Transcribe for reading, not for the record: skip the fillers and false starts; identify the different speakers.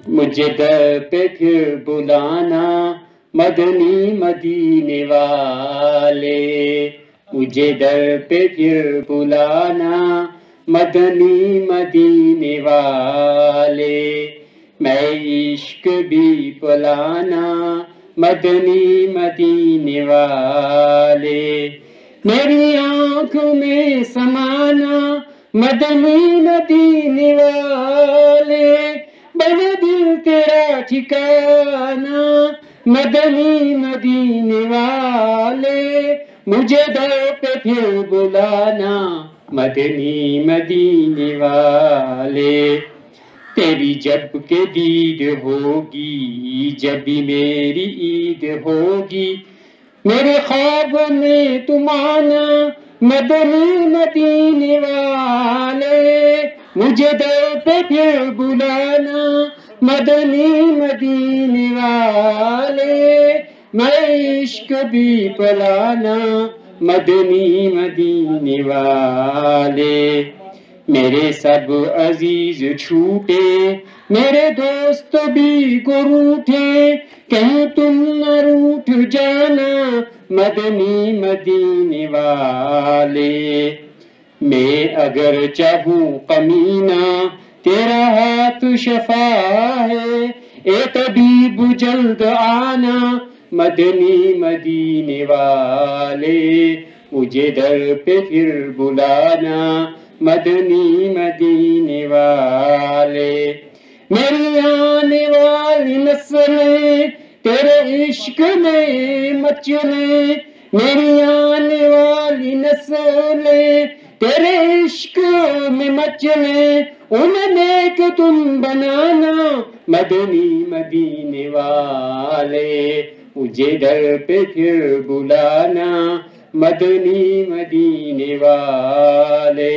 Speaker 1: مجھے در پہ پھر بلانا مدنی مدینے والے، مجھے در پہ پھر بلانا مدنی مدینے والے، میں عشق بھی پلانا مدنی مدینے والے، میری آنکھوں میں سمانا مدنی مدینے والے، بنا دل تیرا ٹھکانا مدنی مدینے والے، مجھے در پہ پھر بلانا مدنی مدینے والے، تیری جب کہ دید ہوگی جب بھی میری عید ہوگی، میرے خواب میں تم آنا مدنی مدینے والے، مجھے در پہ پھر بلانا مدنی مدینے والے، میں عشق بھی پلانا مدنی مدینے والے، میرے سب عزیز چھوٹے میرے دوست بھی گروٹھے، کہیں تم نہ روٹھ جانا مدنی مدینے والے، میں اگر چاہوں کمینہ تیرا ہاتھ شفا ہے، اے طبیب جلد آنا مدنی مدینے والے، مجھے در پہ پھر بلانا مدنی مدینے والے، میری آنے والی نسلیں تیرے عشق میں مچلیں، میری آنے والی نسلیں تیرے عشق میں مچلیں، انہیں نیک تم بنانا مدنی مدینے والے، مجھے در پہ پھر بلانا مدنی مدینے والے۔